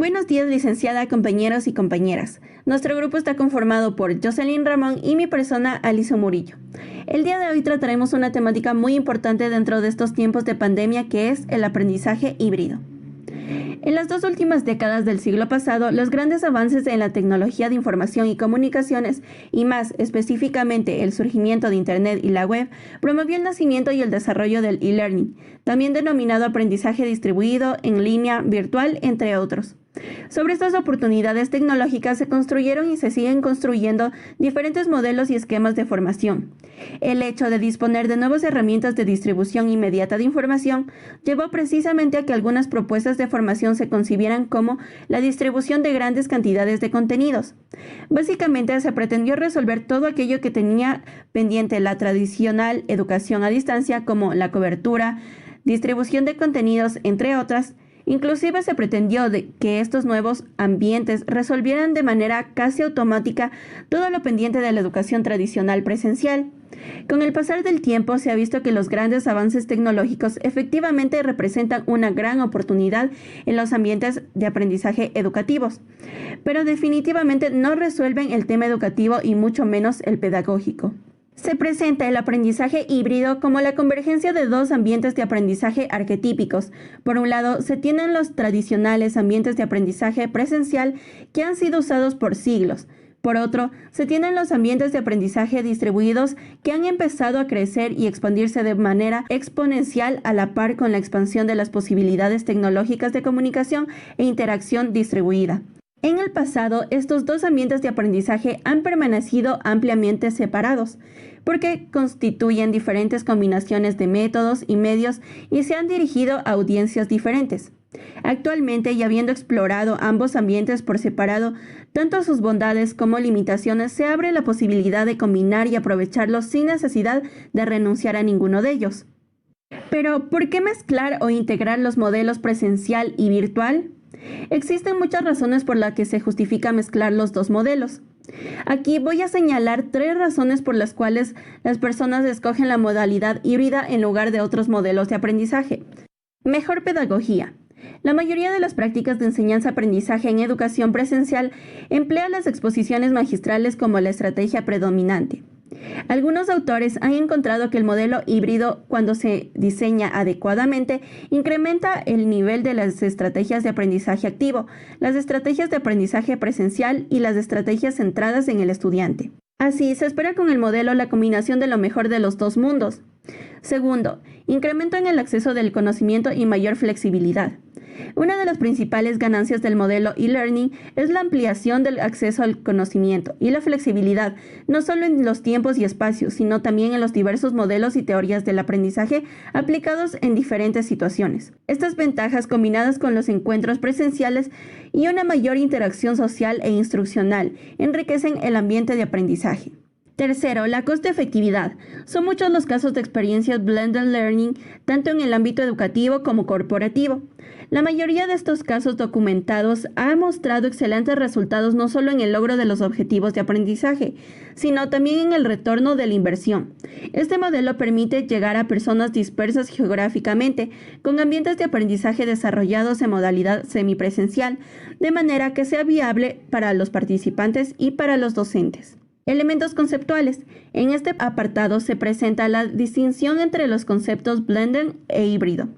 Buenos días, licenciada, compañeros y compañeras. Nuestro grupo está conformado por Jocelyn Ramón y mi persona, Alicia Murillo. El día de hoy trataremos una temática muy importante dentro de estos tiempos de pandemia, que es el aprendizaje híbrido. En las dos últimas décadas del siglo pasado, los grandes avances en la tecnología de información y comunicaciones, y más específicamente el surgimiento de Internet y la web, promovió el nacimiento y el desarrollo del e-learning, también denominado aprendizaje distribuido, en línea, virtual, entre otros. Sobre estas oportunidades tecnológicas se construyeron y se siguen construyendo diferentes modelos y esquemas de formación. El hecho de disponer de nuevas herramientas de distribución inmediata de información llevó precisamente a que algunas propuestas de formación se concibieran como la distribución de grandes cantidades de contenidos. Básicamente se pretendió resolver todo aquello que tenía pendiente la tradicional educación a distancia, como la cobertura, distribución de contenidos, entre otras. Inclusive se pretendió que estos nuevos ambientes resolvieran de manera casi automática todo lo pendiente de la educación tradicional presencial. Con el pasar del tiempo se ha visto que los grandes avances tecnológicos efectivamente representan una gran oportunidad en los ambientes de aprendizaje educativos, pero definitivamente no resuelven el tema educativo y mucho menos el pedagógico. Se presenta el aprendizaje híbrido como la convergencia de dos ambientes de aprendizaje arquetípicos. Por un lado, se tienen los tradicionales ambientes de aprendizaje presencial que han sido usados por siglos. Por otro, se tienen los ambientes de aprendizaje distribuidos que han empezado a crecer y expandirse de manera exponencial a la par con la expansión de las posibilidades tecnológicas de comunicación e interacción distribuida. En el pasado, estos dos ambientes de aprendizaje han permanecido ampliamente separados, porque constituyen diferentes combinaciones de métodos y medios y se han dirigido a audiencias diferentes. Actualmente, y habiendo explorado ambos ambientes por separado, tanto sus bondades como limitaciones, se abre la posibilidad de combinar y aprovecharlos sin necesidad de renunciar a ninguno de ellos. Pero, ¿por qué mezclar o integrar los modelos presencial y virtual? Existen muchas razones por las que se justifica mezclar los dos modelos. Aquí voy a señalar 3 razones por las cuales las personas escogen la modalidad híbrida en lugar de otros modelos de aprendizaje. Mejor pedagogía. La mayoría de las prácticas de enseñanza-aprendizaje en educación presencial emplea las exposiciones magistrales como la estrategia predominante. Algunos autores han encontrado que el modelo híbrido, cuando se diseña adecuadamente, incrementa el nivel de las estrategias de aprendizaje activo, las estrategias de aprendizaje presencial y las estrategias centradas en el estudiante. Así, se espera con el modelo la combinación de lo mejor de los dos mundos. Segundo, incremento en el acceso del conocimiento y mayor flexibilidad. Una de las principales ganancias del modelo e-learning es la ampliación del acceso al conocimiento y la flexibilidad, no solo en los tiempos y espacios, sino también en los diversos modelos y teorías del aprendizaje aplicados en diferentes situaciones. Estas ventajas, combinadas con los encuentros presenciales y una mayor interacción social e instruccional, enriquecen el ambiente de aprendizaje. Tercero, la costo-efectividad. Son muchos los casos de experiencias blended learning, tanto en el ámbito educativo como corporativo. La mayoría de estos casos documentados ha mostrado excelentes resultados no solo en el logro de los objetivos de aprendizaje, sino también en el retorno de la inversión. Este modelo permite llegar a personas dispersas geográficamente, con ambientes de aprendizaje desarrollados en modalidad semipresencial, de manera que sea viable para los participantes y para los docentes. Elementos conceptuales. En este apartado se presenta la distinción entre los conceptos blended e híbrido,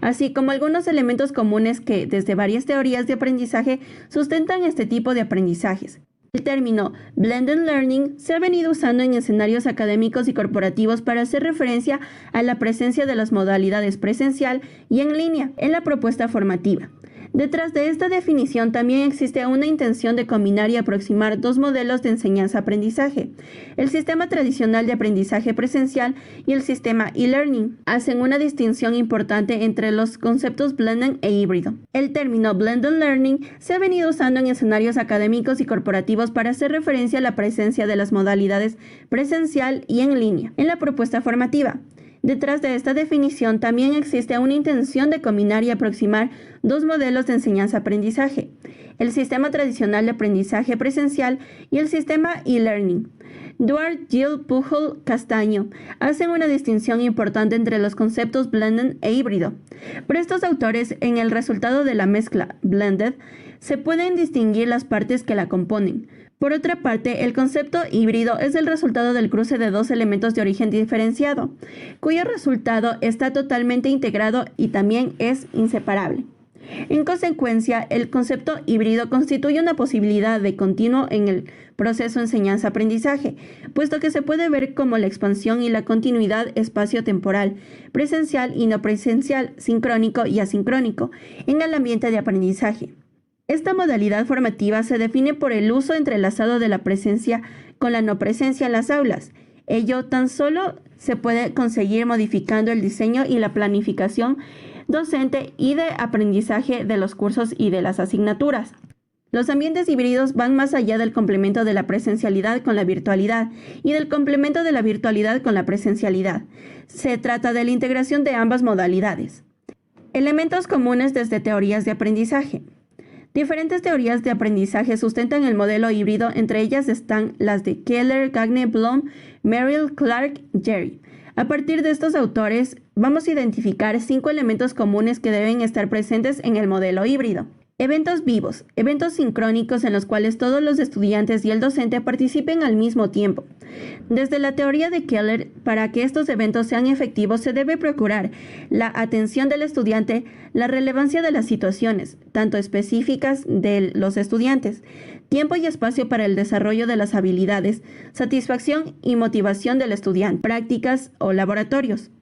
así como algunos elementos comunes que, desde varias teorías de aprendizaje, sustentan este tipo de aprendizajes. El término blended learning se ha venido usando en escenarios académicos y corporativos para hacer referencia a la presencia de las modalidades presencial y en línea en la propuesta formativa. Detrás de esta definición también existe una intención de combinar y aproximar dos modelos de enseñanza-aprendizaje. El sistema tradicional de aprendizaje presencial y el sistema e-learning hacen una distinción importante entre los conceptos blended e híbrido. El término blended learning se ha venido usando en escenarios académicos y corporativos para hacer referencia a la presencia de las modalidades presencial y en línea en la propuesta formativa. Detrás de esta definición también existe una intención de combinar y aproximar dos modelos de enseñanza-aprendizaje, el sistema tradicional de aprendizaje presencial y el sistema e-learning. Duarte, Gil, Pujol, Castaño hacen una distinción importante entre los conceptos blended e híbrido. Por estos autores, en el resultado de la mezcla blended, se pueden distinguir las partes que la componen. Por otra parte, el concepto híbrido es el resultado del cruce de dos elementos de origen diferenciado, cuyo resultado está totalmente integrado y también es inseparable. En consecuencia, el concepto híbrido constituye una posibilidad de continuo en el proceso enseñanza-aprendizaje, puesto que se puede ver como la expansión y la continuidad espacio-temporal, presencial y no presencial, sincrónico y asincrónico, en el ambiente de aprendizaje. Esta modalidad formativa se define por el uso entrelazado de la presencia con la no presencia en las aulas. Ello tan solo se puede conseguir modificando el diseño y la planificación docente y de aprendizaje de los cursos y de las asignaturas. Los ambientes híbridos van más allá del complemento de la presencialidad con la virtualidad y del complemento de la virtualidad con la presencialidad. Se trata de la integración de ambas modalidades. Elementos comunes desde teorías de aprendizaje. Diferentes teorías de aprendizaje sustentan el modelo híbrido, entre ellas están las de Keller, Gagne, Bloom, Merrill, Clark, Jerry. A partir de estos autores, vamos a identificar 5 elementos comunes que deben estar presentes en el modelo híbrido. Eventos vivos, eventos sincrónicos en los cuales todos los estudiantes y el docente participen al mismo tiempo. Desde la teoría de Keller, para que estos eventos sean efectivos se debe procurar la atención del estudiante, la relevancia de las situaciones, tanto específicas de los estudiantes, tiempo y espacio para el desarrollo de las habilidades, satisfacción y motivación del estudiante, prácticas o laboratorios,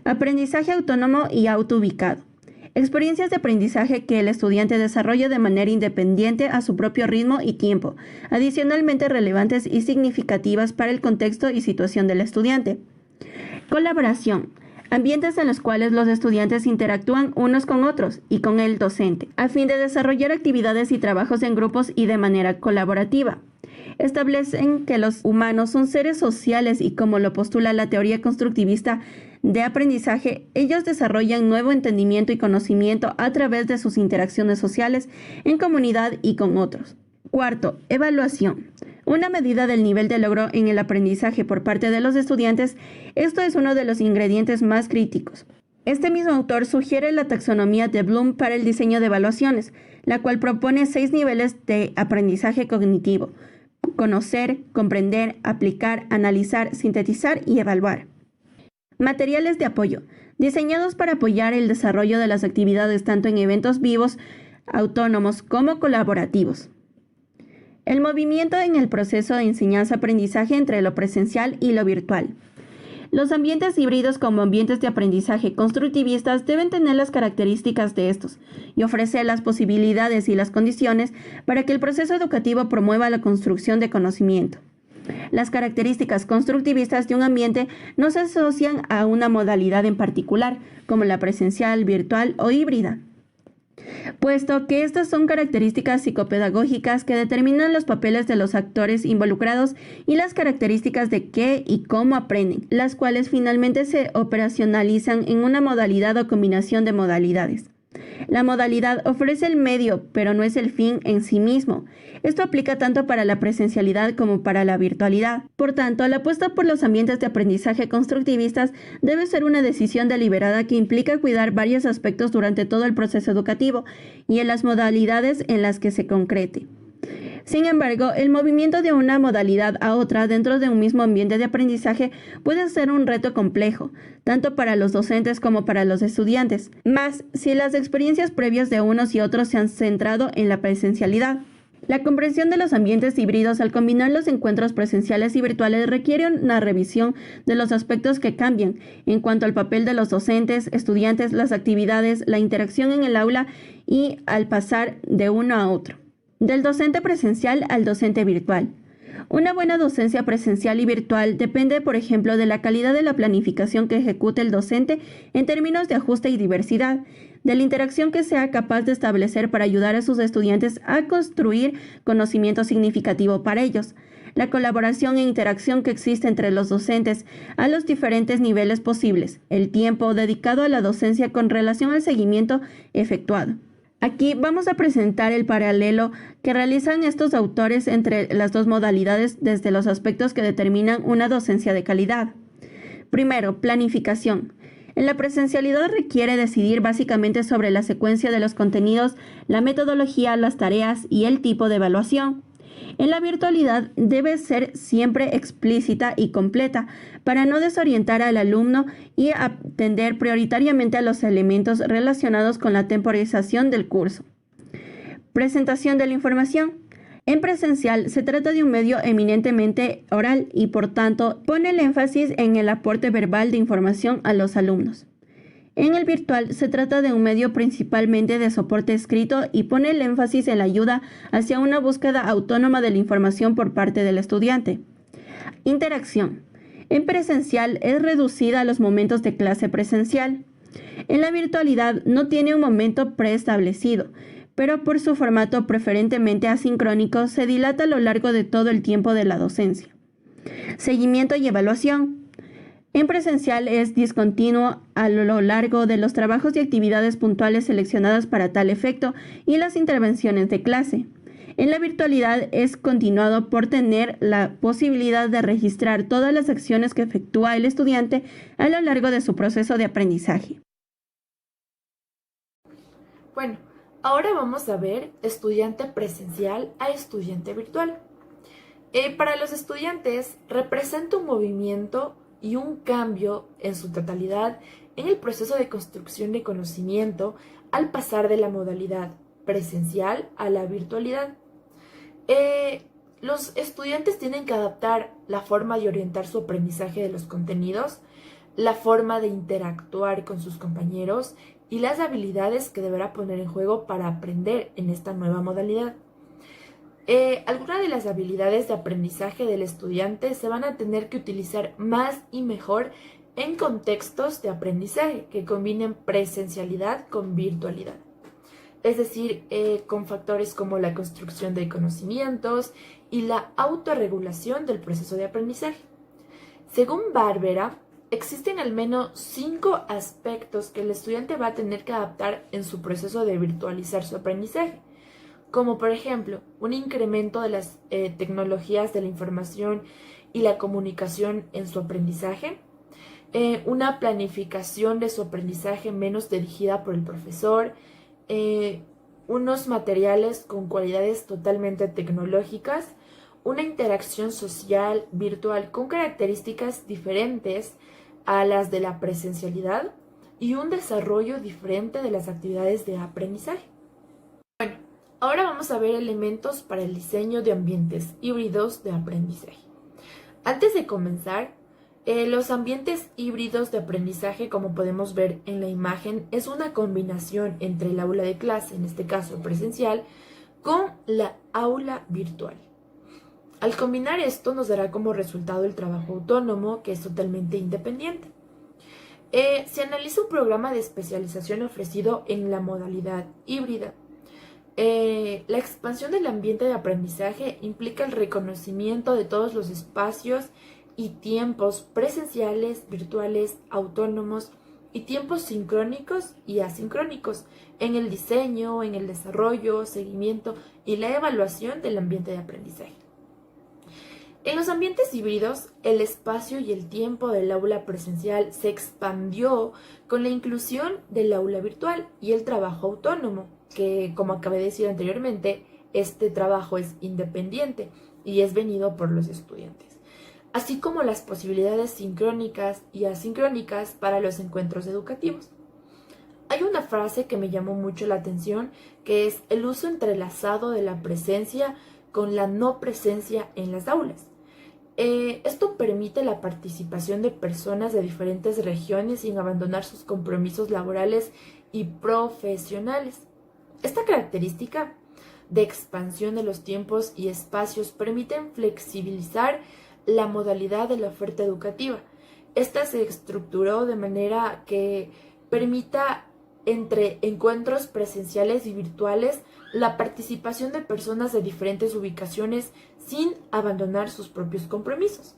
aprendizaje autónomo y autoubicado. Experiencias de aprendizaje que el estudiante desarrolla de manera independiente a su propio ritmo y tiempo, adicionalmente relevantes y significativas para el contexto y situación del estudiante. Colaboración. Ambientes en los cuales los estudiantes interactúan unos con otros y con el docente, a fin de desarrollar actividades y trabajos en grupos y de manera colaborativa. Establecen que los humanos son seres sociales y, como lo postula la teoría constructivista de aprendizaje, ellos desarrollan nuevo entendimiento y conocimiento a través de sus interacciones sociales en comunidad y con otros. Cuarto, evaluación. Una medida del nivel de logro en el aprendizaje por parte de los estudiantes. Esto es uno de los ingredientes más críticos. Este mismo autor sugiere la taxonomía de Bloom para el diseño de evaluaciones, la cual propone 6 niveles de aprendizaje cognitivo: conocer, comprender, aplicar, analizar, sintetizar y evaluar. Materiales de apoyo, diseñados para apoyar el desarrollo de las actividades tanto en eventos vivos, autónomos como colaborativos. El movimiento en el proceso de enseñanza-aprendizaje entre lo presencial y lo virtual. Los ambientes híbridos como ambientes de aprendizaje constructivistas deben tener las características de estos y ofrecer las posibilidades y las condiciones para que el proceso educativo promueva la construcción de conocimiento. Las características constructivistas de un ambiente no se asocian a una modalidad en particular, como la presencial, virtual o híbrida, puesto que estas son características psicopedagógicas que determinan los papeles de los actores involucrados y las características de qué y cómo aprenden, las cuales finalmente se operacionalizan en una modalidad o combinación de modalidades. La modalidad ofrece el medio, pero no es el fin en sí mismo. Esto aplica tanto para la presencialidad como para la virtualidad. Por tanto, la apuesta por los ambientes de aprendizaje constructivistas debe ser una decisión deliberada que implica cuidar varios aspectos durante todo el proceso educativo y en las modalidades en las que se concrete. Sin embargo, el movimiento de una modalidad a otra dentro de un mismo ambiente de aprendizaje puede ser un reto complejo, tanto para los docentes como para los estudiantes, más si las experiencias previas de unos y otros se han centrado en la presencialidad. La comprensión de los ambientes híbridos al combinar los encuentros presenciales y virtuales requiere una revisión de los aspectos que cambian en cuanto al papel de los docentes, estudiantes, las actividades, la interacción en el aula y al pasar de uno a otro. Del docente presencial al docente virtual. Una buena docencia presencial y virtual depende, por ejemplo, de la calidad de la planificación que ejecute el docente en términos de ajuste y diversidad, de la interacción que sea capaz de establecer para ayudar a sus estudiantes a construir conocimiento significativo para ellos, la colaboración e interacción que existe entre los docentes a los diferentes niveles posibles, el tiempo dedicado a la docencia con relación al seguimiento efectuado. Aquí vamos a presentar el paralelo que realizan estos autores entre las dos modalidades desde los aspectos que determinan una docencia de calidad. Primero, planificación. En la presencialidad requiere decidir básicamente sobre la secuencia de los contenidos, la metodología, las tareas y el tipo de evaluación. En la virtualidad debe ser siempre explícita y completa para no desorientar al alumno y atender prioritariamente a los elementos relacionados con la temporización del curso. Presentación de la información. En presencial se trata de un medio eminentemente oral y por tanto pone el énfasis en el aporte verbal de información a los alumnos. En el virtual se trata de un medio principalmente de soporte escrito y pone el énfasis en la ayuda hacia una búsqueda autónoma de la información por parte del estudiante. Interacción. En presencial es reducida a los momentos de clase presencial. En la virtualidad no tiene un momento preestablecido, pero por su formato preferentemente asincrónico se dilata a lo largo de todo el tiempo de la docencia. Seguimiento y evaluación. En presencial es discontinuo a lo largo de los trabajos y actividades puntuales seleccionadas para tal efecto y las intervenciones de clase. En la virtualidad es continuado por tener la posibilidad de registrar todas las acciones que efectúa el estudiante a lo largo de su proceso de aprendizaje. Bueno, ahora vamos a ver estudiante presencial a estudiante virtual. Para los estudiantes representa un movimiento y un cambio en su totalidad en el proceso de construcción de conocimiento al pasar de la modalidad presencial a la virtualidad. Los estudiantes tienen que adaptar la forma de orientar su aprendizaje de los contenidos, la forma de interactuar con sus compañeros y las habilidades que deberá poner en juego para aprender en esta nueva modalidad. Algunas de las habilidades de aprendizaje del estudiante se van a tener que utilizar más y mejor en contextos de aprendizaje que combinen presencialidad con virtualidad. Es decir, con factores como la construcción de conocimientos y la autorregulación del proceso de aprendizaje. Según Barbera, existen al menos 5 aspectos que el estudiante va a tener que adaptar en su proceso de virtualizar su aprendizaje, como por ejemplo un incremento de las tecnologías de la información y la comunicación en su aprendizaje, una planificación de su aprendizaje menos dirigida por el profesor, unos materiales con cualidades totalmente tecnológicas, una interacción social virtual con características diferentes a las de la presencialidad y un desarrollo diferente de las actividades de aprendizaje. Bueno, ahora vamos a ver elementos para el diseño de ambientes híbridos de aprendizaje. Antes de comenzar, los ambientes híbridos de aprendizaje, como podemos ver en la imagen, es una combinación entre el aula de clase, en este caso presencial, con la aula virtual. Al combinar esto nos dará como resultado el trabajo autónomo, que es totalmente independiente. Se analiza un programa de especialización ofrecido en la modalidad híbrida. La expansión del ambiente de aprendizaje implica el reconocimiento de todos los espacios y tiempos presenciales, virtuales, autónomos y tiempos sincrónicos y asincrónicos en el diseño, en el desarrollo, seguimiento y la evaluación del ambiente de aprendizaje. En los ambientes híbridos, el espacio y el tiempo del aula presencial se expandió con la inclusión del aula virtual y el trabajo autónomo, que, como acabé de decir anteriormente, este trabajo es independiente y es venido por los estudiantes, así como las posibilidades sincrónicas y asincrónicas para los encuentros educativos. Hay una frase que me llamó mucho la atención, que es el uso entrelazado de la presencia con la no presencia en las aulas. Esto permite la participación de personas de diferentes regiones sin abandonar sus compromisos laborales y profesionales. Esta característica de expansión de los tiempos y espacios permiten flexibilizar la modalidad de la oferta educativa. Esta se estructuró de manera que permita entre encuentros presenciales y virtuales la participación de personas de diferentes ubicaciones sin abandonar sus propios compromisos.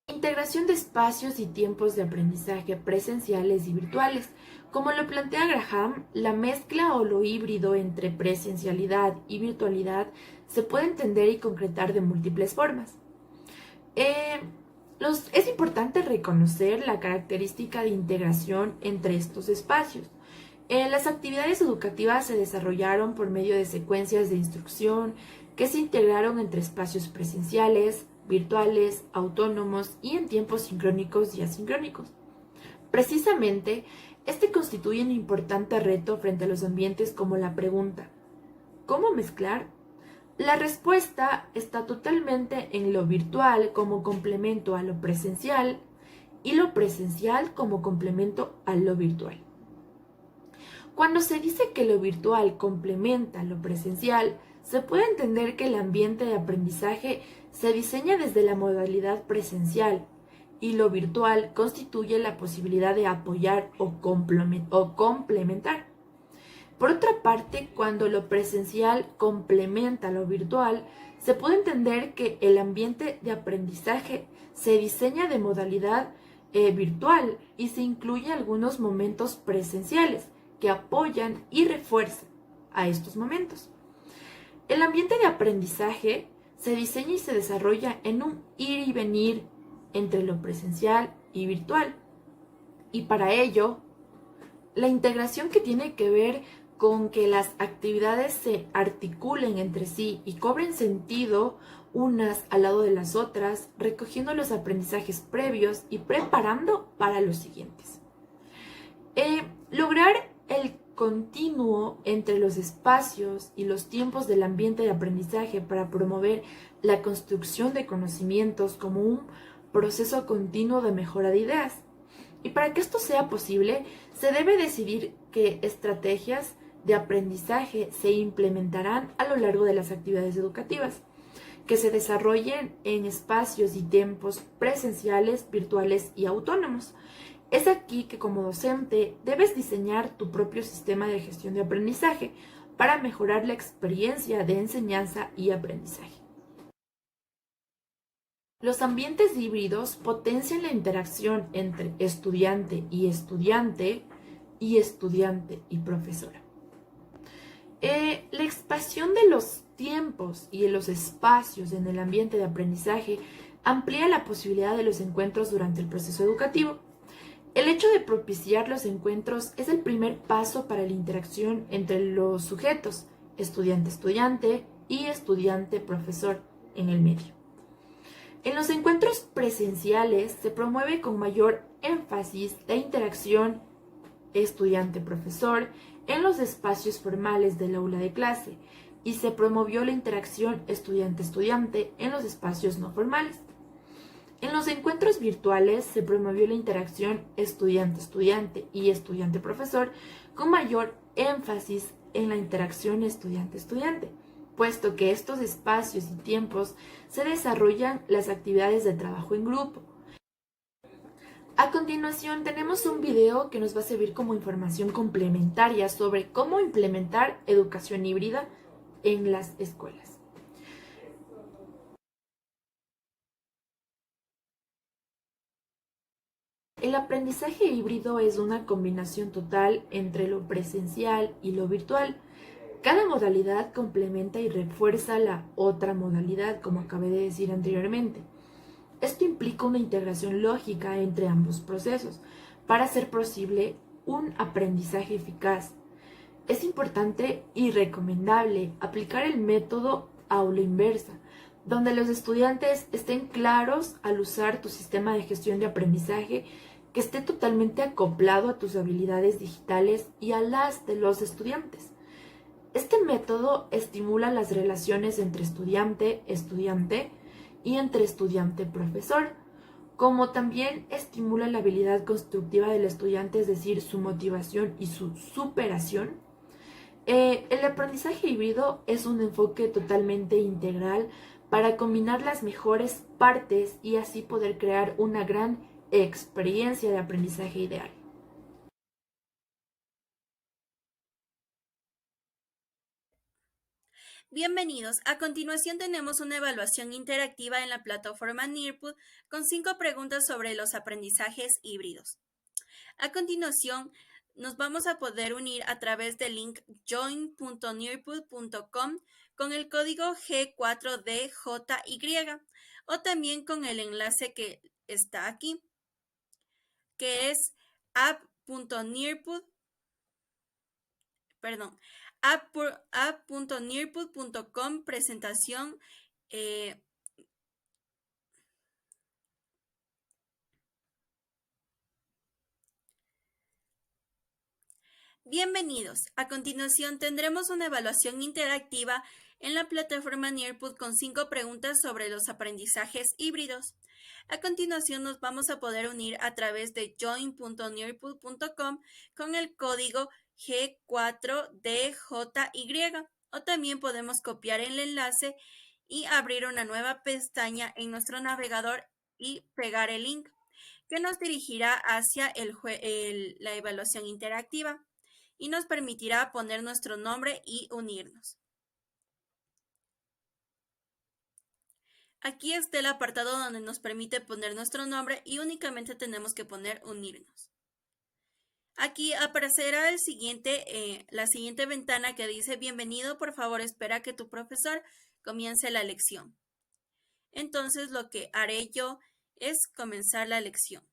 Integración de espacios y tiempos de aprendizaje presenciales y virtuales. Como lo plantea Graham, la mezcla o lo híbrido entre presencialidad y virtualidad se puede entender y concretar de múltiples formas. Eh, es importante reconocer la característica de integración entre estos espacios. Las actividades educativas se desarrollaron por medio de secuencias de instrucción que se integraron entre espacios presenciales, virtuales, autónomos y en tiempos sincrónicos y asincrónicos. Precisamente, este constituye un importante reto frente a los ambientes como la pregunta, ¿cómo mezclar? La respuesta está totalmente en lo virtual como complemento a lo presencial y lo presencial como complemento a lo virtual. Cuando se dice que lo virtual complementa lo presencial, se puede entender que el ambiente de aprendizaje se diseña desde la modalidad presencial y lo virtual constituye la posibilidad de apoyar o complementar. Por otra parte, cuando lo presencial complementa lo virtual, se puede entender que el ambiente de aprendizaje se diseña de modalidad virtual y se incluye algunos momentos presenciales que apoyan y refuerzan a estos momentos. El ambiente de aprendizaje se diseña y se desarrolla en un ir y venir entre lo presencial y virtual. Y para ello, la integración que tiene que ver con que las actividades se articulen entre sí y cobren sentido unas al lado de las otras, recogiendo los aprendizajes previos y preparando para los siguientes. Lograr el continuo entre los espacios y los tiempos del ambiente de aprendizaje para promover la construcción de conocimientos como un proceso continuo de mejora de ideas. Y para que esto sea posible, se debe decidir qué estrategias de aprendizaje se implementarán a lo largo de las actividades educativas, que se desarrollen en espacios y tiempos presenciales, virtuales y autónomos. Es aquí que como docente debes diseñar tu propio sistema de gestión de aprendizaje para mejorar la experiencia de enseñanza y aprendizaje. Los ambientes híbridos potencian la interacción entre estudiante y estudiante y profesora. La expansión de los tiempos y de los espacios en el ambiente de aprendizaje amplía la posibilidad de los encuentros durante el proceso educativo. El hecho de propiciar los encuentros es el primer paso para la interacción entre los sujetos, estudiante-estudiante y estudiante-profesor en el medio. En los encuentros presenciales se promueve con mayor énfasis la interacción estudiante-profesor en los espacios formales del aula de clase y se promovió la interacción estudiante-estudiante en los espacios no formales. En los encuentros virtuales se promovió la interacción estudiante-estudiante y estudiante-profesor con mayor énfasis en la interacción estudiante-estudiante, puesto que estos espacios y tiempos se desarrollan las actividades de trabajo en grupo. A continuación tenemos un video que nos va a servir como información complementaria sobre cómo implementar educación híbrida en las escuelas. El aprendizaje híbrido es una combinación total entre lo presencial y lo virtual. Cada modalidad complementa y refuerza la otra modalidad, como acabé de decir anteriormente. Esto implica una integración lógica entre ambos procesos para hacer posible un aprendizaje eficaz. Es importante y recomendable aplicar el método aula inversa, donde los estudiantes estén claros al usar tu sistema de gestión de aprendizaje que esté totalmente acoplado a tus habilidades digitales y a las de los estudiantes. Este método estimula las relaciones entre estudiante-estudiante y entre estudiante-profesor, como también estimula la habilidad constructiva del estudiante, es decir, su motivación y su superación. El aprendizaje híbrido es un enfoque totalmente integral para combinar las mejores partes y así poder crear una gran experiencia de aprendizaje ideal. Bienvenidos. A continuación tenemos una evaluación interactiva en la plataforma Nearpod con 5 preguntas sobre los aprendizajes híbridos. A continuación, nos vamos a poder unir a través del link join.nearpod.com con el código G4DJY o también con el enlace que está aquí, que es app.nearpod.com presentación. Bienvenidos. A continuación tendremos una evaluación interactiva en la plataforma Nearpod con 5 preguntas sobre los aprendizajes híbridos. A continuación nos vamos a poder unir a través de join.nearpod.com con el código G4DJY o también podemos copiar el enlace y abrir una nueva pestaña en nuestro navegador y pegar el link que nos dirigirá hacia la evaluación interactiva y nos permitirá poner nuestro nombre y unirnos. Aquí está el apartado donde nos permite poner nuestro nombre y únicamente tenemos que poner unirnos. Aquí aparecerá la siguiente ventana que dice bienvenido, por favor espera que tu profesor comience la lección. Entonces lo que haré yo es comenzar la lección.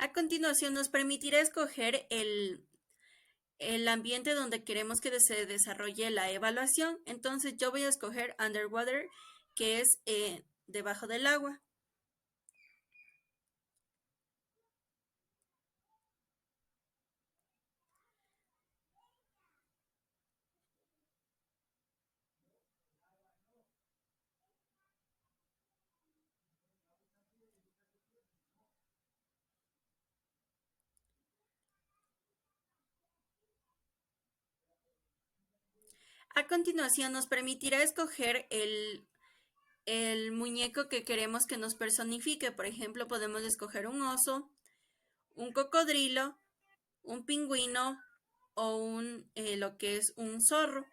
A continuación nos permitirá escoger el ambiente donde queremos que se desarrolle la evaluación. Entonces yo voy a escoger Underwater, que es debajo del agua. A continuación nos permitirá escoger el muñeco que queremos que nos personifique. Por ejemplo, podemos escoger un oso, un cocodrilo, un pingüino o lo que es un zorro.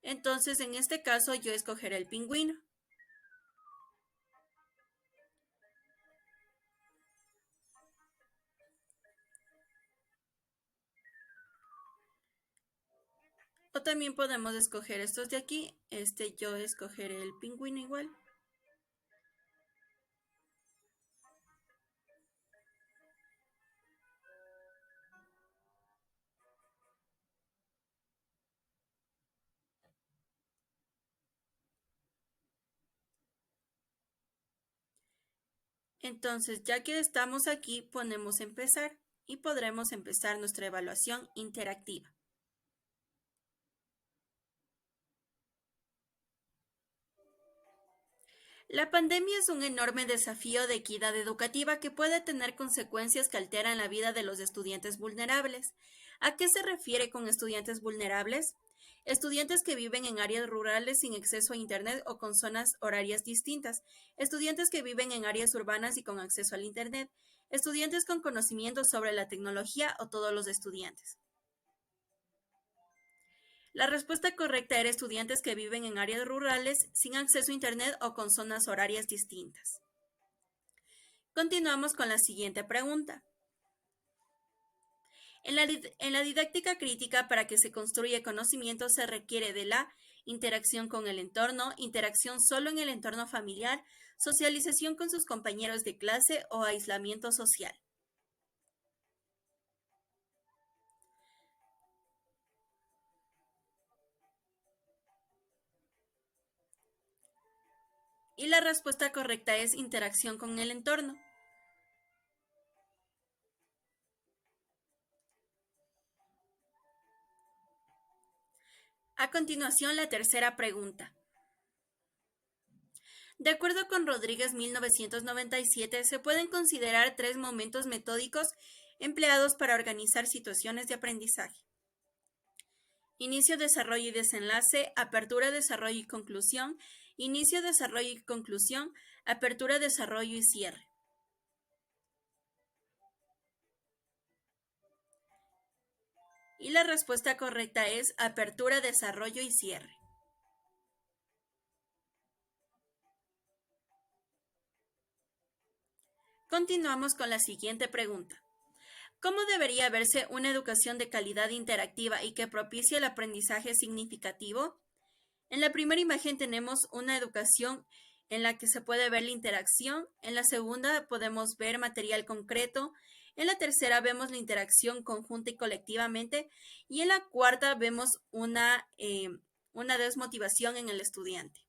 Entonces, en este caso, yo escogeré el pingüino. O también podemos escoger estos de aquí. Yo escogeré el pingüino igual. Entonces, ya que estamos aquí, ponemos empezar y podremos empezar nuestra evaluación interactiva. La pandemia es un enorme desafío de equidad educativa que puede tener consecuencias que alteran la vida de los estudiantes vulnerables. ¿A qué se refiere con estudiantes vulnerables? Estudiantes que viven en áreas rurales sin acceso a Internet o con zonas horarias distintas. Estudiantes que viven en áreas urbanas y con acceso al Internet. Estudiantes con conocimientos sobre la tecnología o todos los estudiantes. La respuesta correcta era estudiantes que viven en áreas rurales sin acceso a Internet o con zonas horarias distintas. Continuamos con la siguiente pregunta. En la didáctica crítica, para que se construya conocimiento, se requiere de la interacción con el entorno, interacción solo en el entorno familiar, socialización con sus compañeros de clase o aislamiento social. Y la respuesta correcta es interacción con el entorno. A continuación, la tercera pregunta. De acuerdo con Rodríguez 1997, se pueden considerar 3 momentos metódicos empleados para organizar situaciones de aprendizaje. inicio, desarrollo y desenlace, apertura, desarrollo y conclusión, inicio, desarrollo y conclusión, apertura, desarrollo y cierre. Y la respuesta correcta es apertura, desarrollo y cierre. Continuamos con la siguiente pregunta. ¿Cómo debería verse una educación de calidad interactiva y que propicie el aprendizaje significativo? En la primera imagen tenemos una educación en la que se puede ver la interacción, en la segunda podemos ver material concreto, en la tercera vemos la interacción conjunta y colectivamente, y en la cuarta vemos una desmotivación en el estudiante.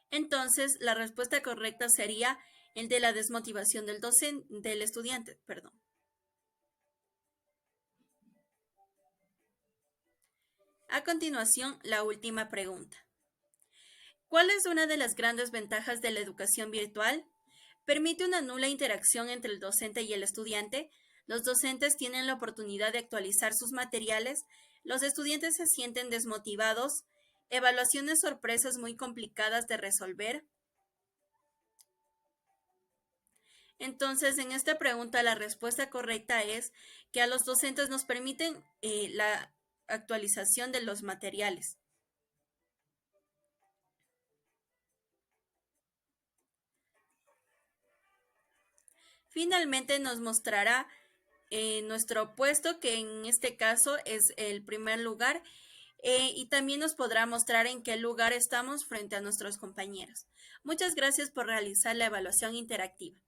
Entonces, la respuesta correcta sería el de la desmotivación del estudiante. A continuación, la última pregunta. ¿Cuál es una de las grandes ventajas de la educación virtual? Permite una nula interacción entre el docente y el estudiante. Los docentes tienen la oportunidad de actualizar sus materiales. Los estudiantes se sienten desmotivados. Evaluaciones sorpresas muy complicadas de resolver. Entonces, en esta pregunta, la respuesta correcta es que a los docentes nos permiten la actualización de los materiales. Finalmente nos mostrará nuestro puesto, que en este caso es el primer lugar, y también nos podrá mostrar en qué lugar estamos frente a nuestros compañeros. Muchas gracias por realizar la evaluación interactiva.